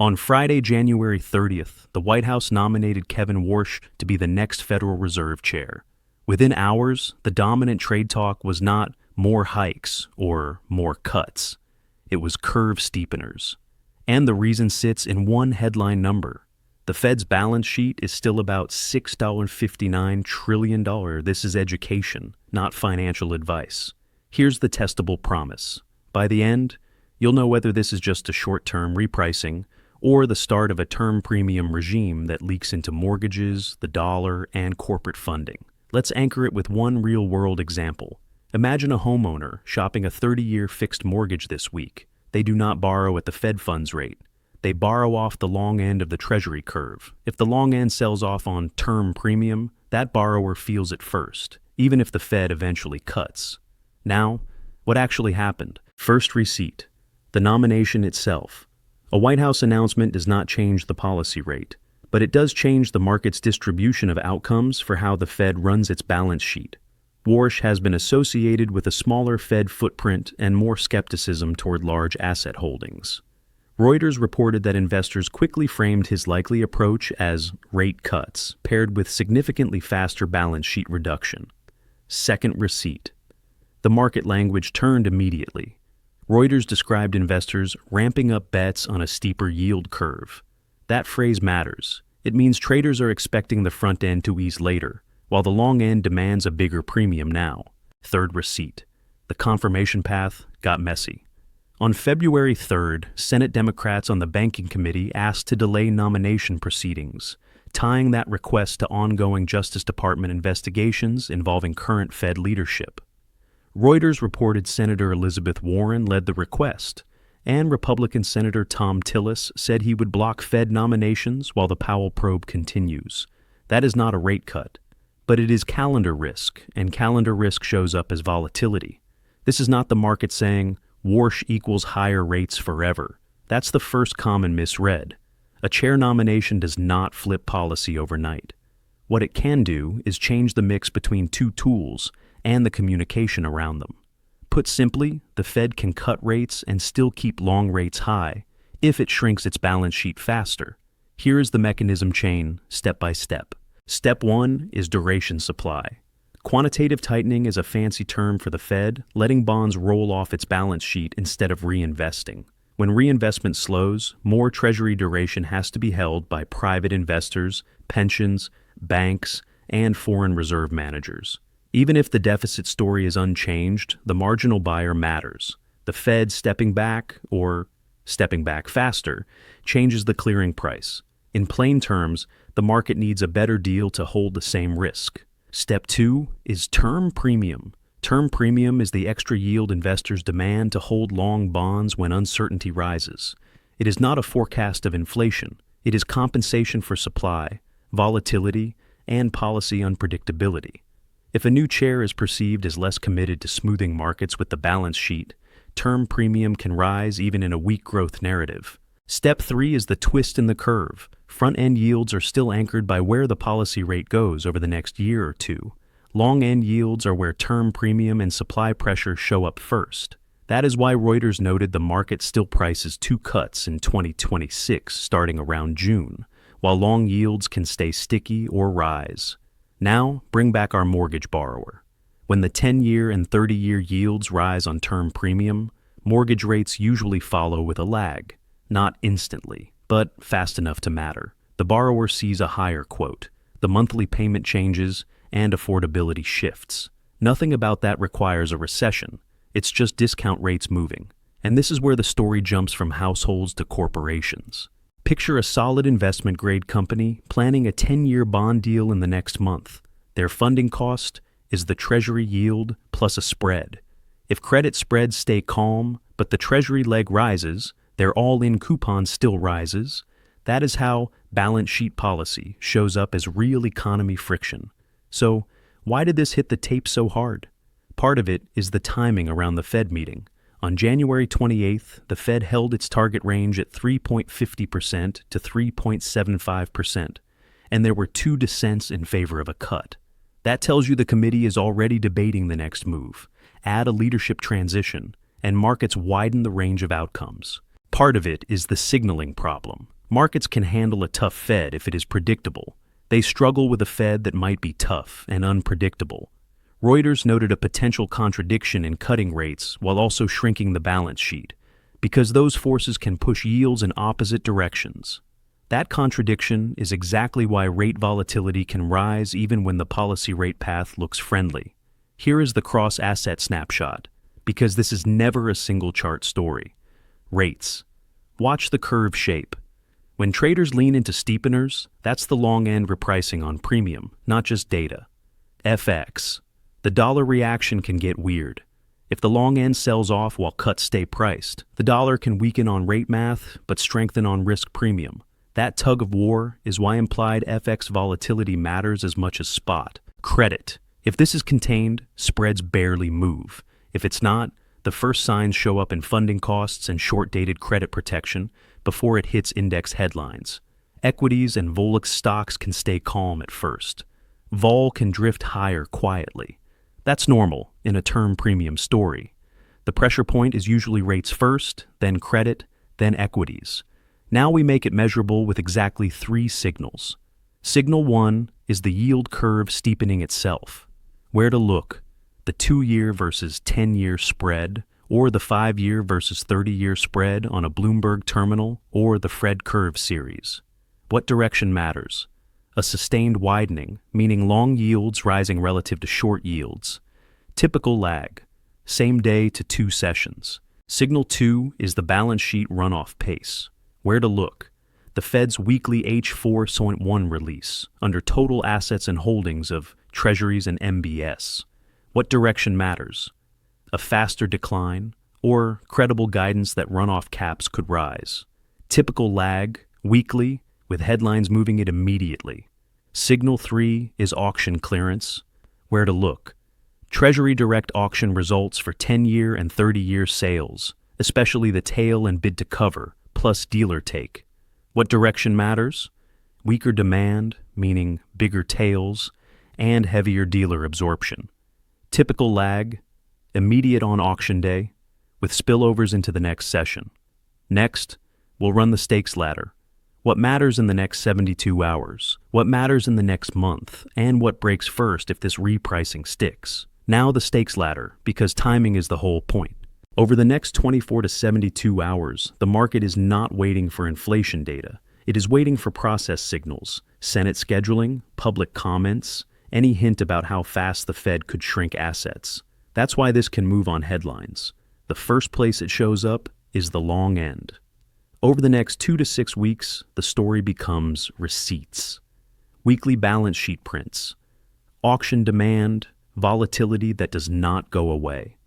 On Friday, January 30th, the White House nominated Kevin Warsh to be the next Federal Reserve Chair. Within hours, the dominant trade talk was not more hikes or more cuts. It was curve steepeners. And the reason sits in one headline number. The Fed's balance sheet is still about $6.59 trillion. This is education, not financial advice. Here's the testable promise. By the end, you'll know whether this is just a short-term repricing or the start of a term premium regime that leaks into mortgages, the dollar, and corporate funding. Let's anchor it with one real-world example. Imagine a homeowner shopping a 30-year fixed mortgage this week. They do not borrow at the Fed funds rate. They borrow off the long end of the Treasury curve. If the long end sells off on term premium, that borrower feels it first, even if the Fed eventually cuts. Now, what actually happened? First receipt. The nomination itself. A White House announcement does not change the policy rate, but it does change the market's distribution of outcomes for how the Fed runs its balance sheet. Warsh has been associated with a smaller Fed footprint and more skepticism toward large asset holdings. Reuters reported that investors quickly framed his likely approach as rate cuts, paired with significantly faster balance sheet reduction. Second receipt. The market language turned immediately. Reuters described investors ramping up bets on a steeper yield curve. That phrase matters. It means traders are expecting the front end to ease later, while the long end demands a bigger premium now. Third receipt. The confirmation path got messy. On February 3rd, Senate Democrats on the Banking Committee asked to delay nomination proceedings, tying that request to ongoing Justice Department investigations involving current Fed leadership. Reuters reported Senator Elizabeth Warren led the request, and Republican Senator Thom Tillis said he would block Fed nominations while the Powell probe continues. That is not a rate cut, but it is calendar risk, and calendar risk shows up as volatility. This is not the market saying, Warsh equals higher rates forever. That's the first common misread. A chair nomination does not flip policy overnight. What it can do is change the mix between two tools and the communication around them. Put simply, the Fed can cut rates and still keep long rates high if it shrinks its balance sheet faster. Here is the mechanism chain, step by step. Step 1 is duration supply. Quantitative tightening is a fancy term for the Fed, letting bonds roll off its balance sheet instead of reinvesting. When reinvestment slows, more Treasury duration has to be held by private investors, pensions, banks, and foreign reserve managers. Even if the deficit story is unchanged, the marginal buyer matters. The Fed stepping back, or stepping back faster, changes the clearing price. In plain terms, the market needs a better deal to hold the same risk. Step 2 is term premium. Term premium is the extra yield investors demand to hold long bonds when uncertainty rises. It is not a forecast of inflation. It is compensation for supply, volatility, and policy unpredictability. If a new chair is perceived as less committed to smoothing markets with the balance sheet, term premium can rise even in a weak growth narrative. Step 3 is the twist in the curve. Front-end yields are still anchored by where the policy rate goes over the next year or two. Long-end yields are where term premium and supply pressure show up first. That is why Reuters noted the market still prices 2 cuts in 2026 starting around June, while long yields can stay sticky or rise. Now, bring back our mortgage borrower. When the 10-year and 30-year yields rise on term premium, mortgage rates usually follow with a lag. Not instantly, but fast enough to matter. The borrower sees a higher quote. The monthly payment changes, and affordability shifts. Nothing about that requires a recession. It's just discount rates moving. And this is where the story jumps from households to corporations. Picture a solid investment-grade company planning a 10-year bond deal in the next month. Their funding cost is the Treasury yield plus a spread. If credit spreads stay calm, but the Treasury leg rises, their all-in coupon still rises. That is how balance sheet policy shows up as real economy friction. So, why did this hit the tape so hard? Part of it is the timing around the Fed meeting. On January 28th, the Fed held its target range at 3.50% to 3.75%, and there were 2 dissents in favor of a cut. That tells you the committee is already debating the next move. Add a leadership transition, and markets widen the range of outcomes. Part of it is the signaling problem. Markets can handle a tough Fed if it is predictable. They struggle with a Fed that might be tough and unpredictable. Reuters noted a potential contradiction in cutting rates while also shrinking the balance sheet, because those forces can push yields in opposite directions. That contradiction is exactly why rate volatility can rise even when the policy rate path looks friendly. Here is the cross-asset snapshot, because this is never a single chart story. Rates. Watch the curve shape. When traders lean into steepeners, that's the long end repricing on premium, not just data. FX. The dollar reaction can get weird. If the long end sells off while cuts stay priced, the dollar can weaken on rate math but strengthen on risk premium. That tug of war is why implied FX volatility matters as much as spot. Credit. If this is contained, spreads barely move. If it's not, the first signs show up in funding costs and short-dated credit protection before it hits index headlines. Equities and volatile stocks can stay calm at first. Vol can drift higher quietly. That's normal in a term premium story. The pressure point is usually rates first, then credit, then equities. Now we make it measurable with exactly 3 signals. Signal 1 is the yield curve steepening itself. Where to look? The 2-year versus 10-year spread, or the 5-year versus 30-year spread on a Bloomberg terminal, or the Fred curve series. What direction matters? A sustained widening, meaning long yields rising relative to short yields. Typical lag, same day to 2 sessions. Signal 2 is the balance sheet runoff pace. Where to look? The Fed's weekly H4.1 release under total assets and holdings of Treasuries and MBS. What direction matters? A faster decline, or credible guidance that runoff caps could rise. Typical lag, weekly, with headlines moving it immediately. Signal 3 is auction clearance. Where to look? Treasury direct auction results for 10-year and 30-year sales, especially the tail and bid to cover, plus dealer take. What direction matters? Weaker demand, meaning bigger tails, and heavier dealer absorption. Typical lag, immediate on auction day, with spillovers into the next session. Next, we'll run the stakes ladder. What matters in the next 72 hours? What matters in the next month? And what breaks first if this repricing sticks? Now the stakes ladder, because timing is the whole point. Over the next 24 to 72 hours, the market is not waiting for inflation data. It is waiting for process signals, Senate scheduling, public comments, any hint about how fast the Fed could shrink assets. That's why this can move on headlines. The first place it shows up is the long end. Over the next 2 to 6 weeks, the story becomes receipts. Weekly balance sheet prints. Auction demand, volatility that does not go away.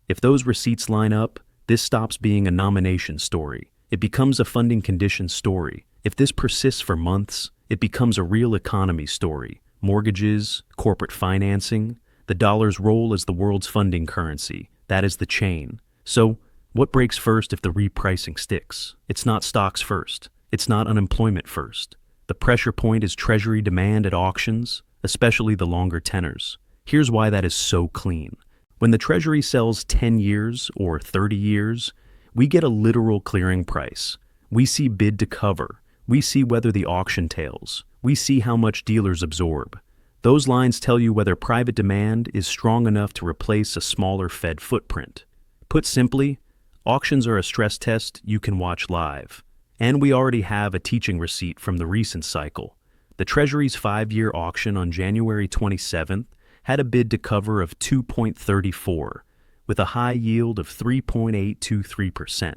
If those receipts line up, this stops being a nomination story. It becomes a funding condition story. If this persists for months, it becomes a real economy story. Mortgages, corporate financing, the dollar's role as the world's funding currency. That is the chain. So, what breaks first if the repricing sticks? It's not stocks first. It's not unemployment first. The pressure point is Treasury demand at auctions, especially the longer tenors. Here's why that is so clean. When the Treasury sells 10 years or 30 years, we get a literal clearing price. We see bid to cover. We see whether the auction tails. We see how much dealers absorb. Those lines tell you whether private demand is strong enough to replace a smaller Fed footprint. Put simply, auctions are a stress test you can watch live. And we already have a teaching receipt from the recent cycle. The Treasury's 5-year auction on January 27th had a bid to cover of 2.34, with a high yield of 3.823%.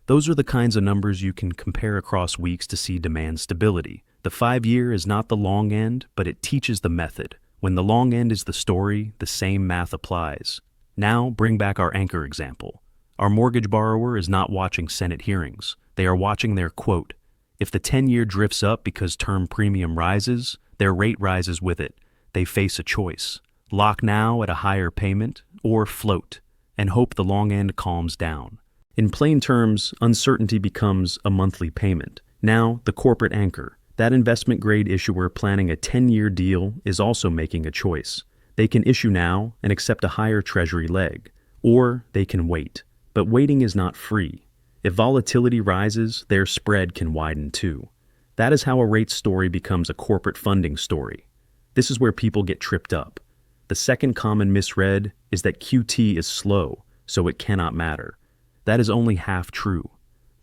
Those are the kinds of numbers you can compare across weeks to see demand stability. The 5-year is not the long end, but it teaches the method. When the long end is the story, the same math applies. Now, bring back our anchor example. Our mortgage borrower is not watching Senate hearings. They are watching their quote. If the 10-year drifts up because term premium rises, their rate rises with it. They face a choice. Lock now at a higher payment, or float, and hope the long end calms down. In plain terms, uncertainty becomes a monthly payment. Now, the corporate anchor, that investment-grade issuer planning a 10-year deal, is also making a choice. They can issue now and accept a higher Treasury leg, or they can wait. But waiting is not free. If volatility rises, their spread can widen too. That is how a rate story becomes a corporate funding story. This is where people get tripped up. The second common misread is that QT is slow, so it cannot matter. That is only half true.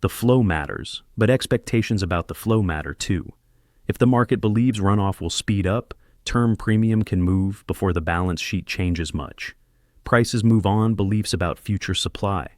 The flow matters, but expectations about the flow matter too. If the market believes runoff will speed up, term premium can move before the balance sheet changes much. Prices move on beliefs about future supply.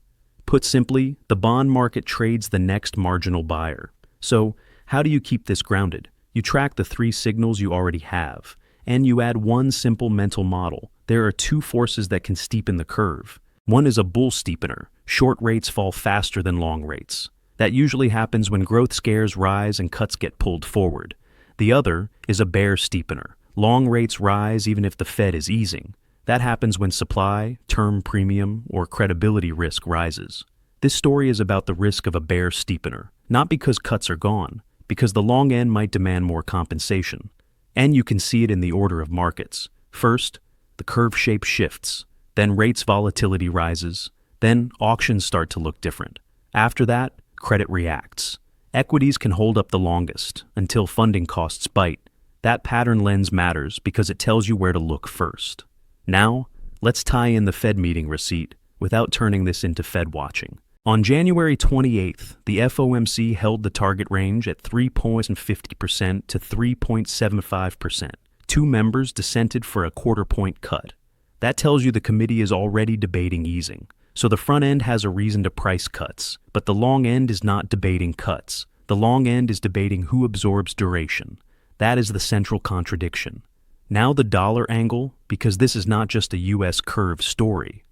Put simply, the bond market trades the next marginal buyer. So, how do you keep this grounded? You track the 3 signals you already have, and you add one simple mental model. There are 2 forces that can steepen the curve. One is a bull steepener. Short rates fall faster than long rates. That usually happens when growth scares rise and cuts get pulled forward. The other is a bear steepener. Long rates rise even if the Fed is easing. That happens when supply, term premium, or credibility risk rises. This story is about the risk of a bear steepener, not because cuts are gone, because the long end might demand more compensation. And you can see it in the order of markets. First, the curve shape shifts, then rates volatility rises, then auctions start to look different. After that, credit reacts. Equities can hold up the longest, until funding costs bite. That pattern lens matters because it tells you where to look first. Now, let's tie in the Fed meeting receipt without turning this into Fed watching. On January 28th, the FOMC held the target range at 3.50% to 3.75%. 2 members dissented for a quarter-point cut. That tells you the committee is already debating easing. So the front end has a reason to price cuts, but the long end is not debating cuts. The long end is debating who absorbs duration. That is the central contradiction. Now the dollar angle, because this is not just a U.S. curve story.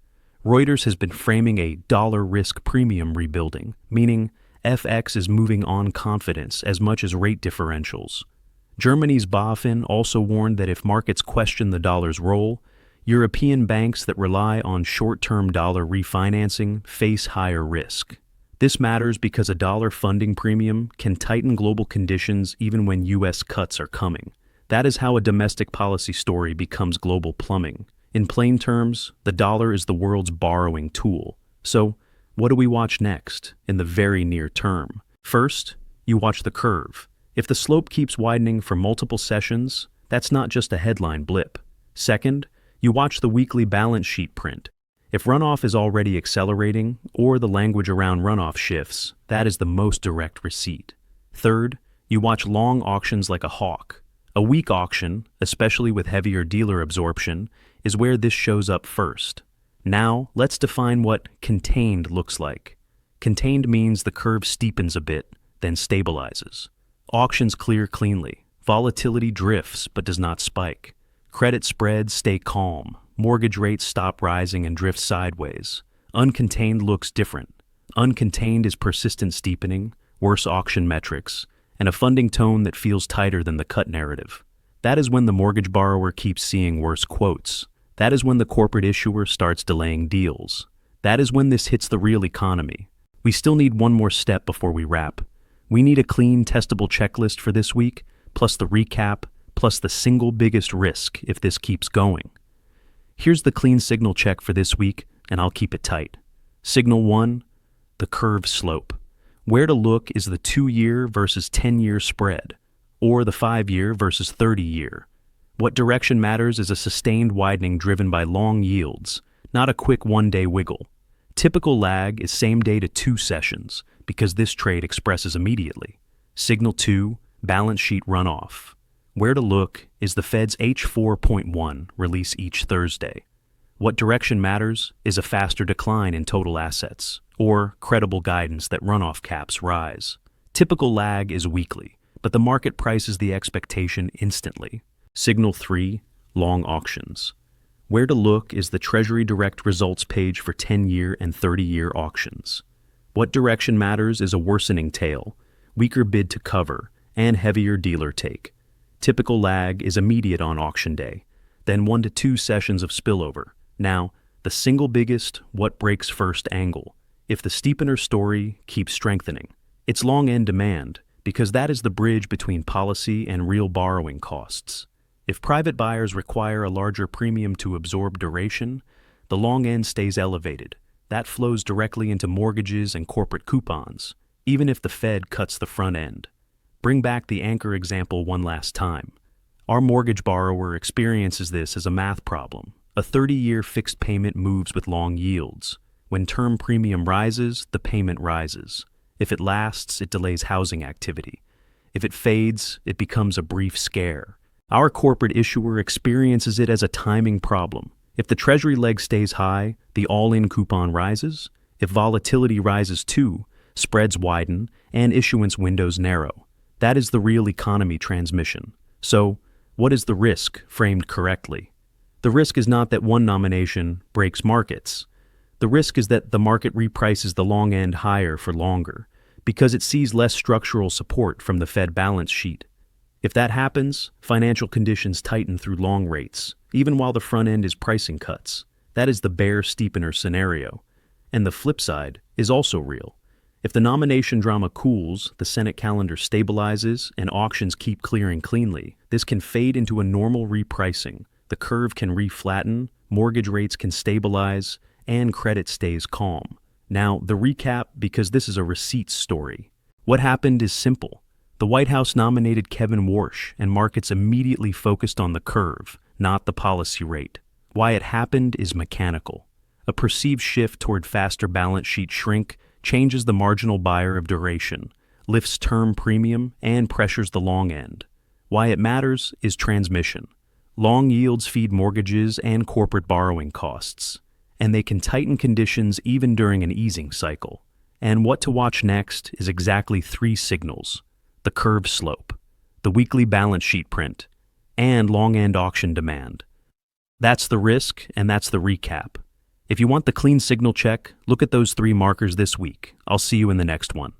Reuters has been framing a dollar risk premium rebuilding, meaning FX is moving on confidence as much as rate differentials. Germany's BaFin also warned that if markets question the dollar's role, European banks that rely on short-term dollar refinancing face higher risk. This matters because a dollar funding premium can tighten global conditions even when U.S. cuts are coming. That is how a domestic policy story becomes global plumbing. In plain terms, the dollar is the world's borrowing tool. So, what do we watch next, in the very near term? First, you watch the curve. If the slope keeps widening for multiple sessions, that's not just a headline blip. Second, you watch the weekly balance sheet print. If runoff is already accelerating, or the language around runoff shifts, that is the most direct receipt. Third, you watch long auctions like a hawk. A weak auction, especially with heavier dealer absorption, is where this shows up first. Now, let's define what contained looks like. Contained means the curve steepens a bit, then stabilizes. Auctions clear cleanly. Volatility drifts but does not spike. Credit spreads stay calm. Mortgage rates stop rising and drift sideways. Uncontained looks different. Uncontained is persistent steepening, worse auction metrics, and a funding tone that feels tighter than the cut narrative. That is when the mortgage borrower keeps seeing worse quotes. That is when the corporate issuer starts delaying deals. That is when this hits the real economy. We still need one more step before we wrap. We need a clean, testable checklist for this week, plus the recap, plus the single biggest risk if this keeps going. Here's the clean signal check for this week, and I'll keep it tight. Signal 1, the curve slope. Where to look is the 2-year versus 10-year spread, or the 5-year versus 30-year. What direction matters is a sustained widening driven by long yields, not a quick one-day wiggle. Typical lag is same day to 2 sessions, because this trade expresses immediately. Signal 2, balance sheet runoff. Where to look is the Fed's H4.1 release each Thursday. What direction matters is a faster decline in total assets, or credible guidance that runoff caps rise. Typical lag is weekly, but the market prices the expectation instantly. Signal 3, long auctions. Where to look is the Treasury Direct results page for 10-year and 30-year auctions. What direction matters is a worsening tail, weaker bid to cover, and heavier dealer take. Typical lag is immediate on auction day, then 1 to 2 sessions of spillover. Now, the single biggest what breaks first angle. If the steepener story keeps strengthening, it's long end demand, because that is the bridge between policy and real borrowing costs. If private buyers require a larger premium to absorb duration, the long end stays elevated. that flows directly into mortgages and corporate coupons, even if the Fed cuts the front end. Bring back the anchor example one last time. Our mortgage borrower experiences this as a math problem. A 30-year fixed payment moves with long yields. When term premium rises, the payment rises. If it lasts, it delays housing activity. If it fades, it becomes a brief scare. Our corporate issuer experiences it as a timing problem. If the Treasury leg stays high, the all-in coupon rises. If volatility rises too, spreads widen and issuance windows narrow. That is the real economy transmission. So, what is the risk framed correctly? The risk is not that one nomination breaks markets. The risk is that the market reprices the long end higher for longer, because it sees less structural support from the Fed balance sheet. If that happens, financial conditions tighten through long rates, even while the front end is pricing cuts. That is the bear steepener scenario. And the flip side is also real. If the nomination drama cools, the Senate calendar stabilizes, and auctions keep clearing cleanly, this can fade into a normal repricing. The curve can reflatten, mortgage rates can stabilize, and credit stays calm. Now, the recap, because this is a receipts story. What happened is simple. The White House nominated Kevin Warsh, and markets immediately focused on the curve, not the policy rate. Why it happened is mechanical. A perceived shift toward faster balance sheet shrink changes the marginal buyer of duration, lifts term premium, and pressures the long end. Why it matters is transmission. Long yields feed mortgages and corporate borrowing costs, and they can tighten conditions even during an easing cycle. And what to watch next is exactly 3 signals: the curve slope, the weekly balance sheet print, and long-end auction demand. That's the risk, and that's the recap. If you want the clean signal check, look at those 3 markers this week. I'll see you in the next one.